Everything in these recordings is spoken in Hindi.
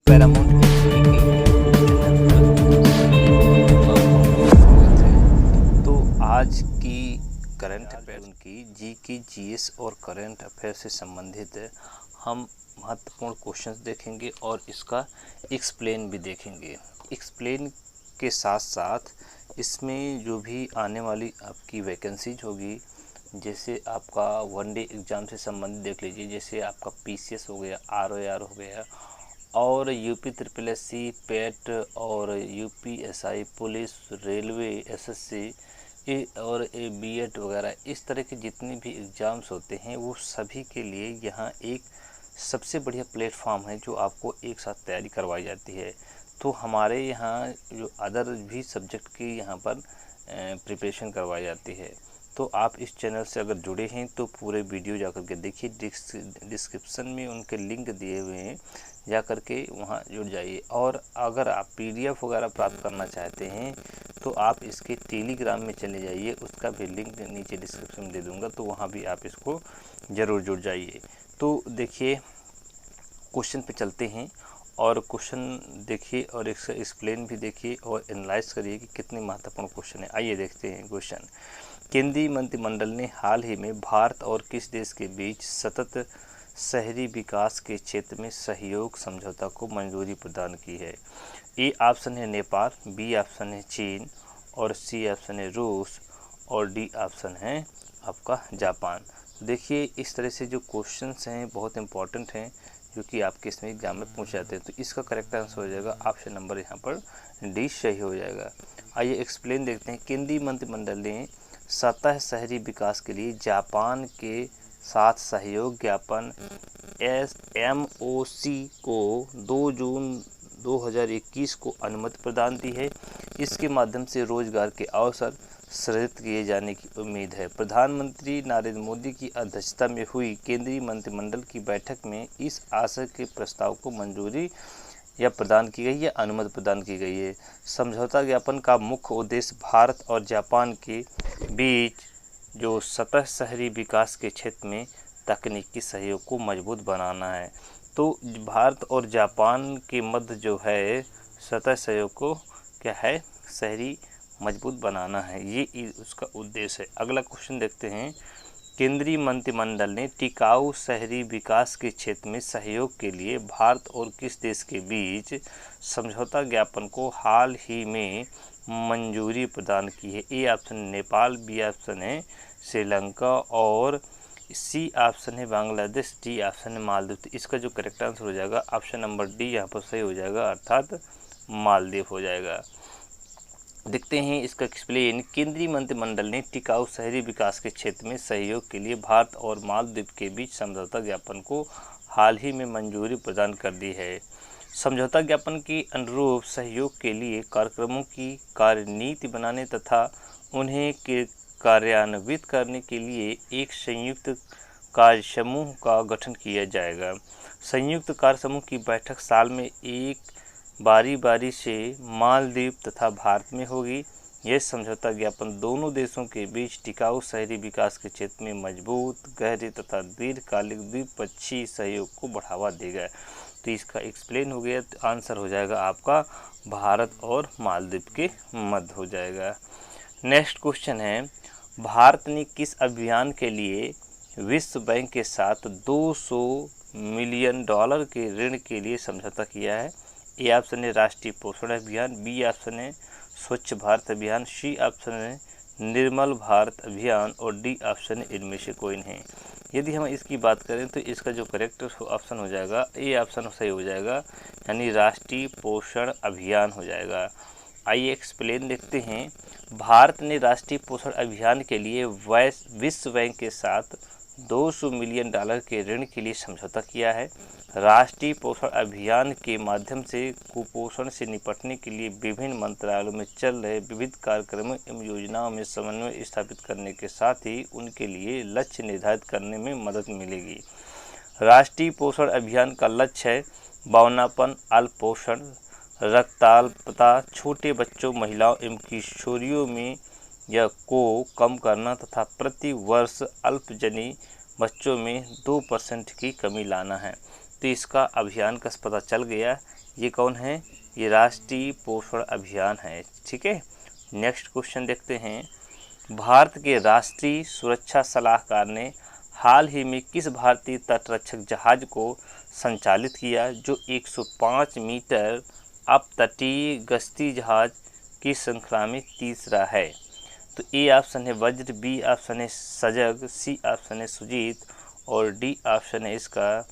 पैरामाउंट कंपनी के यूट्यूब चैनल पर स्वागत है। तो आज की करंट अफेयर की जीके जीएस और करंट अफेयर से संबंधित हम महत्वपूर्ण क्वेश्चंस देखेंगे और इसका एक्सप्लेन भी देखेंगे। एक्सप्लेन के साथ साथ इसमें जो भी आने वाली आपकी वैकेंसीज होगी, जैसे आपका वनडे एग्ज़ाम से संबंधित देख लीजिए, जैसे आपका पीसीएस हो गया, आरओआर हो गया और यूपी ट्रिपल एससी पेट और यूपीएसआई पुलिस रेलवे एसएससी और बीएड वगैरह इस तरह के जितने भी एग्ज़ाम्स होते हैं वो सभी के लिए यहाँ एक सबसे बढ़िया प्लेटफॉर्म है जो आपको एक साथ तैयारी करवाई जाती है। तो हमारे यहाँ जो अदर भी सब्जेक्ट की यहाँ पर प्रिपरेशन करवाई जाती है। तो आप इस चैनल से अगर जुड़े हैं तो पूरे वीडियो जा कर के देखिए, डिस्क्रिप्शन में उनके लिंक दिए हुए हैं, जा कर के वहाँ जुड़ जाइए। और अगर आप पीडीएफ वगैरह प्राप्त करना चाहते हैं तो आप इसके टेलीग्राम में चले जाइए, उसका भी लिंक नीचे डिस्क्रिप्शन में दे दूँगा, तो वहाँ भी आप इसको ज़रूर जुड़ जाइए। तो देखिए, क्वेश्चन पे चलते हैं और क्वेश्चन देखिए और इसका एक्सप्लेन भी देखिए और एनालाइज करिए कि कितने महत्वपूर्ण क्वेश्चन है। आइए देखते हैं क्वेश्चन। केंद्रीय मंत्रिमंडल ने हाल ही में भारत और किस देश के बीच सतत शहरी विकास के क्षेत्र में सहयोग समझौता को मंजूरी प्रदान की है? ए ऑप्शन है नेपाल, बी ऑप्शन है चीन और सी ऑप्शन है रूस और डी ऑप्शन है आपका जापान। देखिए, इस तरह से जो क्वेश्चंस हैं बहुत इंपॉर्टेंट हैं जो कि आपके इसमें एग्जाम में पूछ जाते हैं। तो इसका करेक्ट आंसर हो जाएगा ऑप्शन नंबर यहाँ पर डी सही हो जाएगा। आइए एक्सप्लेन देखते हैं। केंद्रीय मंत्रिमंडल ने सतह शहरी विकास के लिए जापान के साथ सहयोग ज्ञापन SMOC को 2 जून 2021 को अनुमति प्रदान दी है। इसके माध्यम से रोजगार के अवसर सृजित किए जाने की उम्मीद है। प्रधानमंत्री नरेंद्र मोदी की अध्यक्षता में हुई केंद्रीय मंत्रिमंडल की बैठक में इस आशय के प्रस्ताव को मंजूरी या प्रदान की गई या अनुमति प्रदान की गई है। समझौता ज्ञापन का मुख्य उद्देश्य भारत और जापान के बीच जो सतह शहरी विकास के क्षेत्र में तकनीकी सहयोग को मजबूत बनाना है। तो भारत और जापान के मध्य जो है सतह सहयोग को क्या है, शहरी मजबूत बनाना है, ये उसका उद्देश्य है। अगला क्वेश्चन देखते हैं। केंद्रीय मंत्रिमंडल ने टिकाऊ शहरी विकास के क्षेत्र में सहयोग के लिए भारत और किस देश के बीच समझौता ज्ञापन को हाल ही में मंजूरी प्रदान की है? A option Nepal, B option है श्रीलंका और सी ऑप्शन है बांग्लादेश, डी ऑप्शन है मालदीव। तो इसका जो करेक्ट आंसर हो जाएगा ऑप्शन नंबर डी यहाँ पर सही हो जाएगा, अर्थात मालदीव हो जाएगा। देखते हैं इसका एक्सप्लेन। केंद्रीय मंत्रिमंडल ने टिकाऊ शहरी विकास के क्षेत्र में सहयोग के लिए भारत और मालदीव के बीच समझौता ज्ञापन को हाल ही में मंजूरी प्रदान कर दी है। समझौता ज्ञापन के अनुरूप सहयोग के लिए कार्यक्रमों की कार्यनीति बनाने तथा उन्हें कार्यान्वित करने के लिए एक संयुक्त कार्य समूह का गठन किया जाएगा। संयुक्त कार्य समूह की बैठक साल में एक बारी से मालदीव तथा भारत में होगी। यह समझौता ज्ञापन दोनों देशों के बीच टिकाऊ शहरी विकास के क्षेत्र में मजबूत, गहरे तथा दीर्घकालिक द्विपक्षीय सहयोग को बढ़ावा देगा। तो इसका एक्सप्लेन हो गया, तो आंसर हो जाएगा आपका भारत और मालदीव के मध्य हो जाएगा। नेक्स्ट क्वेश्चन है। भारत ने किस अभियान के लिए विश्व बैंक के साथ 200 मिलियन डॉलर के ऋण के लिए समझौता किया है? ए ऑप्शन है राष्ट्रीय पोषण अभियान, बी ऑप्शन है स्वच्छ भारत अभियान, सी ऑप्शन है निर्मल भारत अभियान और डी ऑप्शन है इनमें से कोई नहीं। यदि हम इसकी बात करें तो इसका जो करेक्ट ऑप्शन हो जाएगा ए ऑप्शन सही हो जाएगा, यानी राष्ट्रीय पोषण अभियान हो जाएगा। आइए एक्सप्लेन देखते हैं। भारत ने राष्ट्रीय पोषण अभियान के लिए विश्व बैंक के साथ 200 मिलियन डॉलर के ऋण के लिए समझौता किया है। राष्ट्रीय पोषण अभियान के माध्यम से कुपोषण से निपटने के लिए विभिन्न मंत्रालयों में चल रहे विविध कार्यक्रमों एवं योजनाओं में समन्वय स्थापित करने के साथ ही उनके लिए लक्ष्य निर्धारित करने में मदद मिलेगी। राष्ट्रीय पोषण अभियान का लक्ष्य है बौनापन, अल्पोषण, रक्ताल्पता, छोटे बच्चों, महिलाओं एवं किशोरियों में यह को कम करना तथा प्रति वर्ष अल्पजनी बच्चों में 2% की कमी लाना है। तो इसका अभियान का पता चल गया। ये कौन है? ये राष्ट्रीय पोषण अभियान है। ठीक है, नेक्स्ट क्वेश्चन देखते हैं। भारत के राष्ट्रीय सुरक्षा सलाहकार ने हाल ही में किस भारतीय तटरक्षक जहाज को संचालित किया जो 105 मीटर अपतटीय गश्ती जहाज की श्रृंखला में तीसरा है? तो ए ऑप्शन है वज्र, बी ऑप्शन है सजग, सी ऑप्शन है सुजीत और डी ऑप्शन है इसका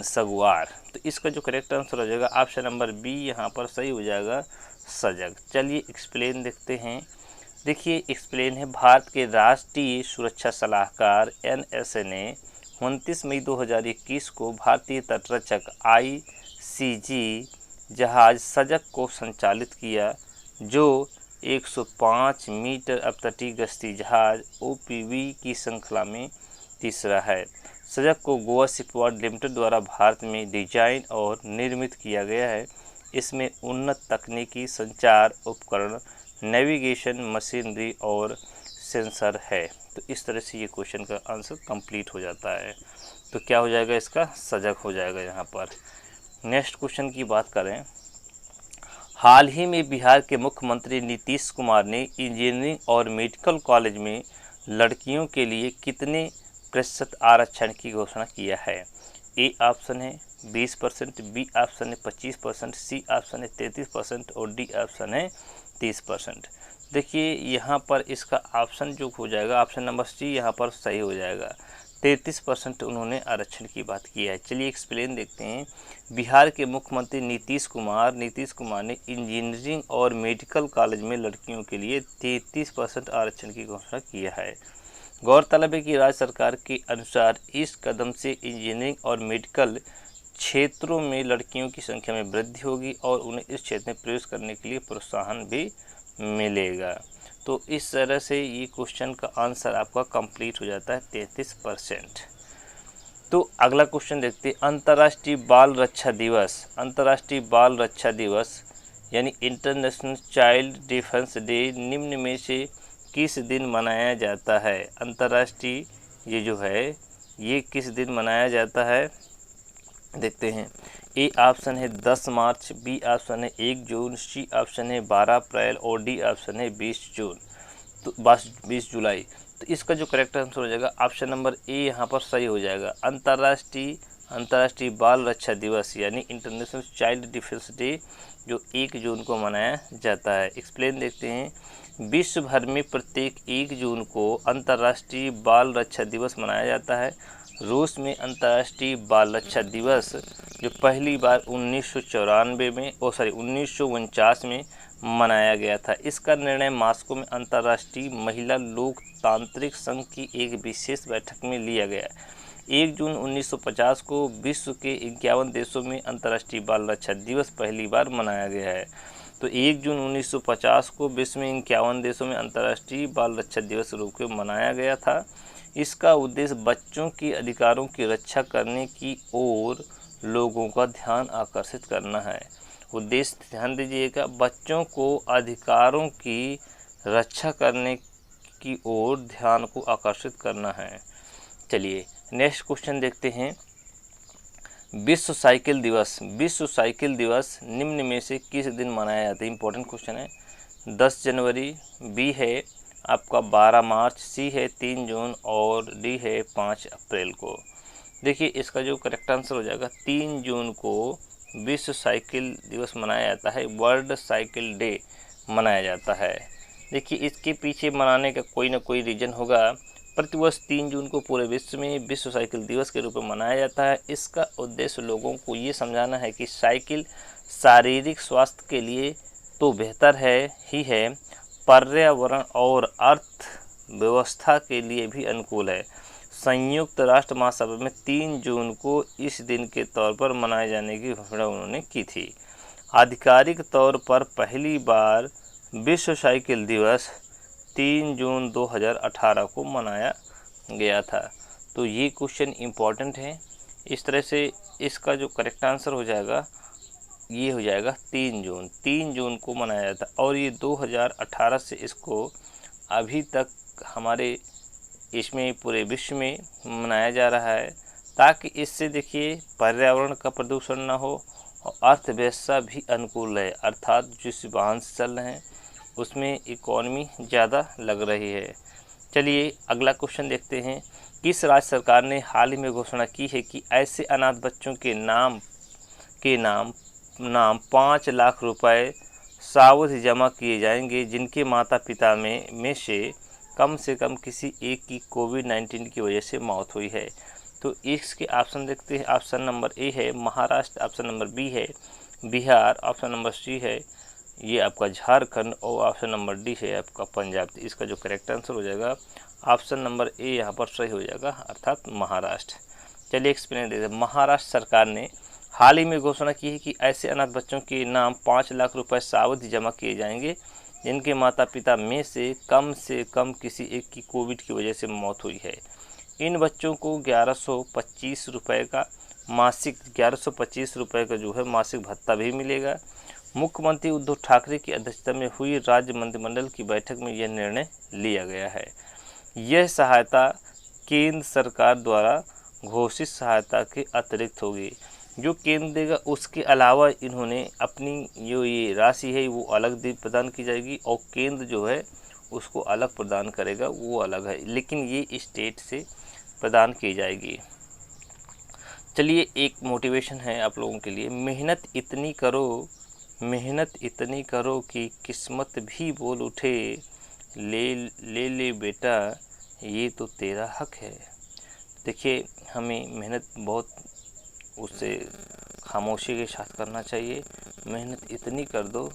सगवार। तो इसका जो करेक्ट आंसर हो जाएगा ऑप्शन नंबर बी यहाँ पर सही हो जाएगा, सजग। चलिए एक्सप्लेन देखते हैं। देखिए एक्सप्लेन है, भारत के राष्ट्रीय सुरक्षा सलाहकार NSA ने 29 मई 2021 को भारतीय तटरक्षक ICG जहाज सजग को संचालित किया जो 105 मीटर अपतटीय गश्ती जहाज OPV की श्रृंखला में तीसरा है। सजग को गोवा शिपयार्ड लिमिटेड द्वारा भारत में डिजाइन और निर्मित किया गया है। इसमें उन्नत तकनीकी संचार उपकरण, नेविगेशन मशीनरी और सेंसर है। तो इस तरह से ये क्वेश्चन का आंसर कंप्लीट हो जाता है। तो क्या हो जाएगा? इसका सजग हो जाएगा यहाँ पर। नेक्स्ट क्वेश्चन की बात करें। हाल ही में बिहार के मुख्यमंत्री नीतीश कुमार ने इंजीनियरिंग और मेडिकल कॉलेज में लड़कियों के लिए कितने प्रतिशत आरक्षण की घोषणा किया है? ए ऑप्शन है 20%, बी ऑप्शन है 25%, सी ऑप्शन है 33% और डी ऑप्शन है 30%। देखिए यहाँ पर इसका ऑप्शन जो हो जाएगा, ऑप्शन नंबर सी यहाँ पर सही हो जाएगा। 33% उन्होंने आरक्षण की बात की है। चलिए एक्सप्लेन देखते हैं। बिहार के मुख्यमंत्री नीतीश कुमार ने इंजीनियरिंग और मेडिकल कॉलेज में लड़कियों के लिए 33% आरक्षण की घोषणा किया है। गौरतलब है कि राज्य सरकार के अनुसार इस कदम से इंजीनियरिंग और मेडिकल क्षेत्रों में लड़कियों की संख्या में वृद्धि होगी और उन्हें इस क्षेत्र में प्रवेश करने के लिए प्रोत्साहन भी मिलेगा। तो इस तरह से ये क्वेश्चन का आंसर आपका कंप्लीट हो जाता है 33%। तो अगला क्वेश्चन देखते हैं। अंतर्राष्ट्रीय बाल रक्षा दिवस यानी इंटरनेशनल चाइल्ड डिफेंस डे निम्न में से किस दिन मनाया जाता है? अंतर्राष्ट्रीय ये जो है ये किस दिन मनाया जाता है देखते हैं। ए ऑप्शन है 10 मार्च, बी ऑप्शन है 1 जून, सी ऑप्शन है 12 अप्रैल और डी ऑप्शन है 20 जुलाई। तो इसका जो करेक्ट आंसर हो जाएगा ऑप्शन नंबर ए यहाँ पर सही हो जाएगा। अंतर्राष्ट्रीय बाल रक्षा दिवस यानी इंटरनेशनल चाइल्ड डिफेंस डे जो 1 जून को मनाया जाता है। एक्सप्लेन देखते हैं। विश्व भर में प्रत्येक 1 जून को अंतर्राष्ट्रीय बाल रक्षा दिवस मनाया जाता है। रूस में अंतर्राष्ट्रीय बाल रक्षा दिवस जो पहली बार 1949 में मनाया गया था। इसका निर्णय मॉस्को में अंतर्राष्ट्रीय महिला लोकतांत्रिक संघ की एक विशेष बैठक में लिया गया। 1 जून 1950 को विश्व के 51 देशों में अंतर्राष्ट्रीय बाल रक्षा दिवस पहली बार मनाया गया है। तो 1 जून 1950 को विश्व में 51 देशों में अंतर्राष्ट्रीय बाल रक्षा दिवस के रूप में मनाया गया था। इसका उद्देश्य बच्चों के अधिकारों की रक्षा करने की ओर लोगों का ध्यान आकर्षित करना है। उद्देश्य ध्यान दीजिएगा, बच्चों को अधिकारों की रक्षा करने की ओर ध्यान को आकर्षित करना है। चलिए नेक्स्ट क्वेश्चन देखते हैं। विश्व साइकिल दिवस निम्न में से किस दिन मनाया जाता है? इंपॉर्टेंट क्वेश्चन है। 10 जनवरी, बी है आपका 12 मार्च, सी है 3 जून और डी है 5 अप्रैल को। देखिए इसका जो करेक्ट आंसर हो जाएगा 3 जून को विश्व साइकिल दिवस मनाया जाता है, वर्ल्ड साइकिल डे मनाया जाता है। देखिए इसके पीछे मनाने का कोई ना कोई रीज़न होगा। प्रतिवर्ष 3 जून को पूरे विश्व में विश्व साइकिल दिवस के रूप में मनाया जाता है। इसका उद्देश्य लोगों को ये समझाना है कि साइकिल शारीरिक स्वास्थ्य के लिए तो बेहतर ही है, पर्यावरण और अर्थव्यवस्था के लिए भी अनुकूल है। संयुक्त राष्ट्र महासभा में 3 जून को इस दिन के तौर पर मनाए जाने की घोषणा उन्होंने की थी। आधिकारिक तौर पर पहली बार विश्व साइकिल दिवस 3 जून 2018 को मनाया गया था। तो ये क्वेश्चन इम्पॉर्टेंट है। इस तरह से इसका जो करेक्ट आंसर हो जाएगा ये हो जाएगा 3 जून को मनाया जाता है। और ये 2018 से इसको अभी तक हमारे इसमें पूरे विश्व में मनाया जा रहा है। ताकि इससे देखिए पर्यावरण का प्रदूषण ना हो और अर्थव्यवस्था भी अनुकूल रहे, अर्थात जिस वाहन से चल रहे हैं उसमें इकोनॉमी ज़्यादा लग रही है। चलिए अगला क्वेश्चन देखते हैं। किस राज्य सरकार ने हाल ही में घोषणा की है कि ऐसे अनाथ बच्चों के नाम 5 लाख रुपए सावधि जमा किए जाएंगे जिनके माता पिता में से कम किसी एक की कोविड-19 की वजह से मौत हुई है। तो इसके ऑप्शन देखते हैं। ऑप्शन नंबर ए है महाराष्ट्र, ऑप्शन नंबर बी है बिहार, ऑप्शन नंबर सी है ये आपका झारखंड और ऑप्शन नंबर डी है आपका पंजाब। तो इसका जो करेक्ट आंसर हो जाएगा ऑप्शन नंबर ए यहाँ पर सही हो जाएगा, अर्थात महाराष्ट्र। चलिए एक्सप्लेन देते हैं। महाराष्ट्र सरकार ने हाल ही में घोषणा की है कि ऐसे अनाथ बच्चों के नाम 5 लाख रुपए सावधि जमा किए जाएंगे जिनके माता पिता में से कम किसी एक की कोविड की वजह से मौत हुई है। इन बच्चों को 1125 रुपये का जो है मासिक भत्ता भी मिलेगा। मुख्यमंत्री उद्धव ठाकरे की अध्यक्षता में हुई राज्य मंत्रिमंडल की बैठक में यह निर्णय लिया गया है। यह सहायता केंद्र सरकार द्वारा घोषित सहायता के अतिरिक्त होगी। जो केंद्र देगा उसके अलावा इन्होंने अपनी जो ये राशि है वो अलग प्रदान की जाएगी और केंद्र जो है उसको अलग प्रदान करेगा, वो अलग है, लेकिन ये स्टेट से प्रदान की जाएगी। चलिए एक मोटिवेशन है आप लोगों के लिए। मेहनत इतनी करो कि किस्मत भी बोल उठे, ले बेटा ये तो तेरा हक है। देखिए हमें मेहनत बहुत उससे खामोशी के साथ करना चाहिए। मेहनत इतनी कर दो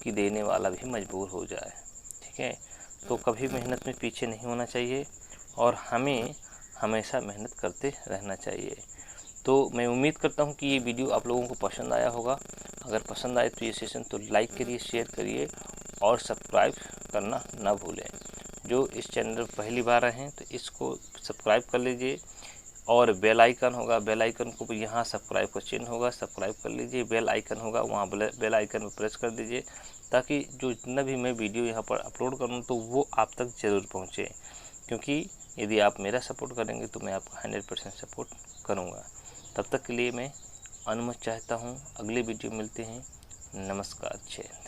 कि देने वाला भी मजबूर हो जाए, ठीक है। तो कभी मेहनत में पीछे नहीं होना चाहिए और हमें हमेशा मेहनत करते रहना चाहिए। तो मैं उम्मीद करता हूँ कि ये वीडियो आप लोगों को पसंद आया होगा। अगर पसंद आए तो ये सेशन तो लाइक करिए, शेयर करिए और सब्सक्राइब करना ना भूलें। जो इस चैनल पर पहली बार आए हैं तो इसको सब्सक्राइब कर लीजिए और बेल आइकन होगा, बेल आइकन को यहाँ सब्सक्राइब का चिन्ह होगा, सब्सक्राइब कर लीजिए। बेल आइकन होगा वहाँ बेल आइकन पर प्रेस कर दीजिए ताकि जो जितना भी मैं वीडियो यहाँ पर अपलोड करूँ तो वो आप तक ज़रूर पहुँचे, क्योंकि यदि आप मेरा सपोर्ट करेंगे तो मैं आपका 100% सपोर्ट करूँगा। तब तक के लिए मैं अनुमति चाहता हूँ। अगले वीडियो मिलते हैं। नमस्कार। जय।